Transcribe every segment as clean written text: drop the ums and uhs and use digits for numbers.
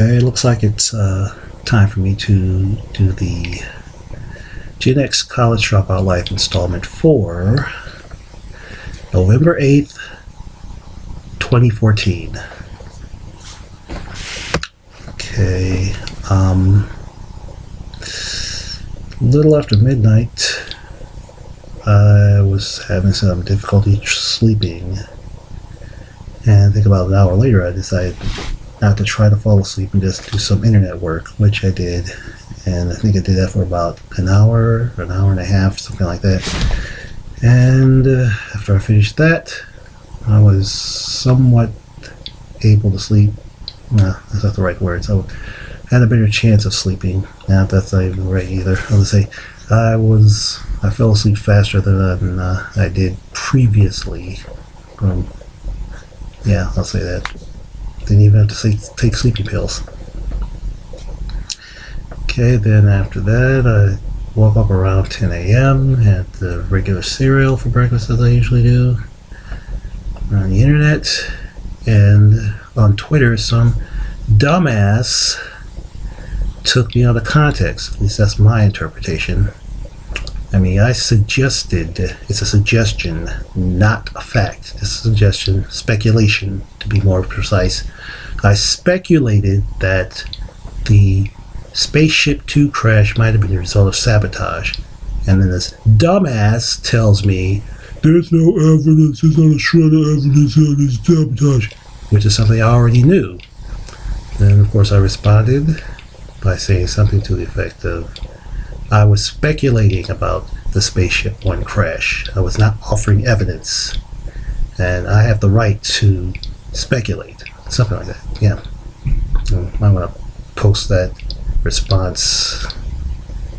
Okay, looks like it's time for me to do the Gen X College Dropout Life installment for November 8th, 2014. Okay, little after midnight, I was having some difficulty sleeping, and I think about an hour later I decided not to try to fall asleep and just do some internet work, which I did, and I think I did that for about an hour or an hour and a half, something like that. And after I finished that, I was somewhat able to sleep. No, that's not the right words. I had a better chance of sleeping. Now that's not even right either. I would say I fell asleep faster than I did previously. Yeah, I'll say that. Didn't even have to take sleeping pills. Okay, then after that, I woke up around 10 a.m., had the regular cereal for breakfast as I usually do. On the internet, and on Twitter, some dumbass took me out of context. At least that's my interpretation. I mean, I suggested, it's a suggestion, not a fact. It's a suggestion, speculation, to be more precise. I speculated that the Spaceship Two crash might have been the result of sabotage. And then this dumbass tells me, there's no evidence, there's not a shred of evidence on this sabotage, which is something I already knew. Then, of course, I responded by saying something to the effect of, I was speculating about the Spaceship One crash. I was not offering evidence, and I have the right to speculate. Something like that, yeah. I'm going to post that response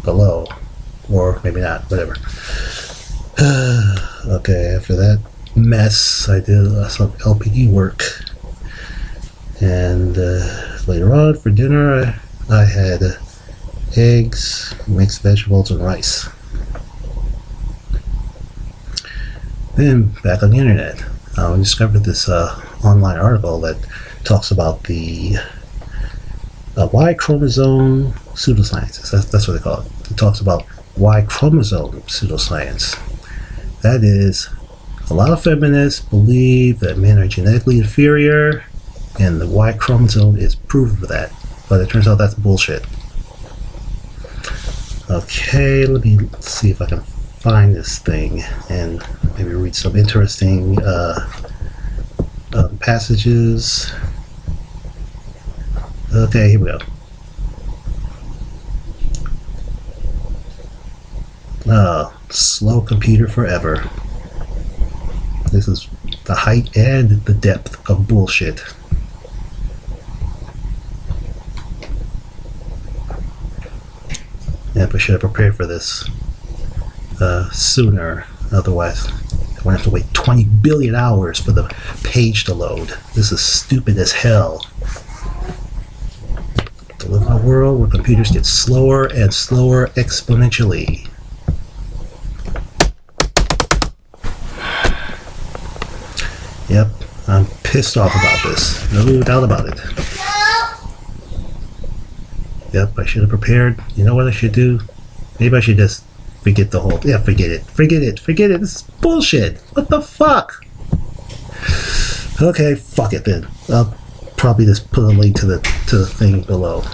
below, or maybe not, whatever. Okay, after that mess, I did some LPD work, and later on for dinner, I had eggs, mixed vegetables, and rice. Then back on the internet, I discovered this online article that talks about the Y chromosome pseudoscience. That's what they call it. It talks about Y chromosome pseudoscience. That is, a lot of feminists believe that men are genetically inferior, and the Y chromosome is proof of that. But it turns out that's bullshit. Okay, let me see if I can find this thing and maybe read some interesting passages. Okay, here we go. Slow computer forever. This is the height and the depth of bullshit. Yep, I should have prepared for this sooner. Otherwise, I would have to wait 20 billion hours for the page to load. This is stupid as hell. To live in a world where computers get slower and slower exponentially. Yep, I'm pissed off about this. No doubt about it. Yep, I should have prepared. You know what I should do? Maybe I should just forget the whole... Yeah, forget it. Forget it. Forget it. This is bullshit. What the fuck? Okay, fuck it then. I'll probably just put a link to the thing below.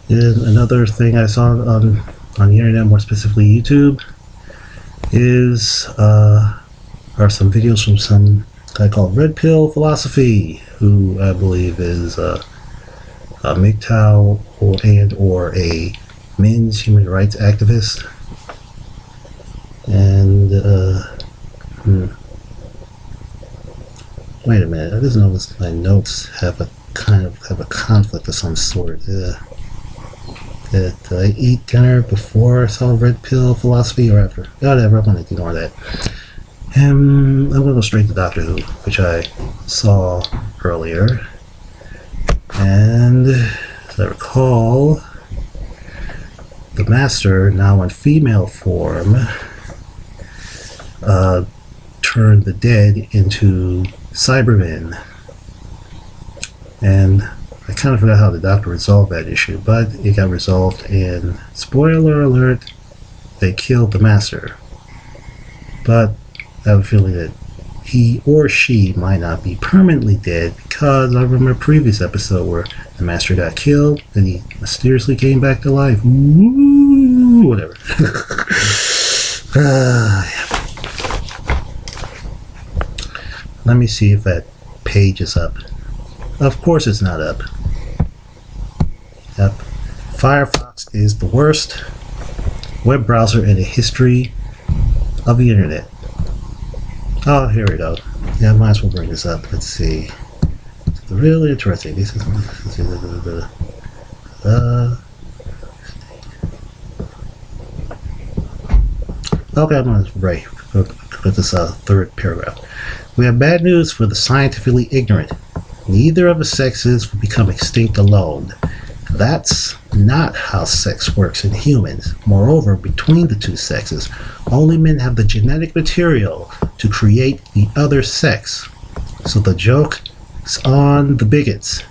And another thing I saw on the internet, more specifically YouTube, is are some videos from some guy called Red Pill Philosophy, who I believe is a MGTOW or a men's human rights activist. And wait a minute, I just noticed my notes have a conflict of some sort. Did I eat dinner before I saw Red Pill Philosophy or after? Whatever, I'm going to ignore that. I'm going to go straight to Doctor Who, which I saw earlier. And as I recall, the Master, now in female form, turned the dead into Cybermen. And I kind of forgot how the Doctor resolved that issue, but it got resolved, and spoiler alert, they killed the Master. But I have a feeling that he or she might not be permanently dead, because I remember a previous episode where the Master got killed and he mysteriously came back to life. Woo, whatever. Yeah. Let me see if that page is up. Of course it's not up. Yep. Firefox is the worst web browser in the history of the internet. Oh, here we go. Yeah, I might as well bring this up. Let's see. It's really interesting. This is okay, I'm gonna put this third paragraph. We have bad news for the scientifically ignorant. Neither of the sexes will become extinct alone. That's not how sex works in humans. Moreover, between the two sexes, only men have the genetic material to create the other sex. So the joke's on the bigots.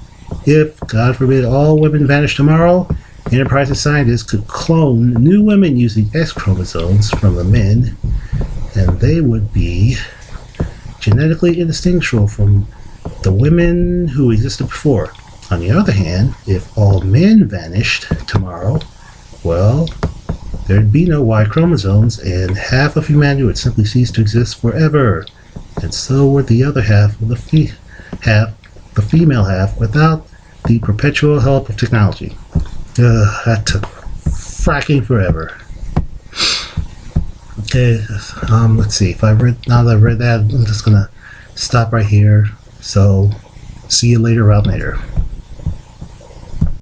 If, God forbid, all women vanish tomorrow, enterprising scientists could clone new women using X chromosomes from the men, and they would be genetically indistinguishable from the women who existed before. On the other hand, if all men vanished tomorrow, well, there'd be no Y chromosomes, and half of humanity would simply cease to exist forever. And so would the other half of the female half, without the perpetual help of technology. That took fracking forever. Okay, let's see. Now that I've read that, I'm just gonna stop right here. So, see you later, Ralph Nader.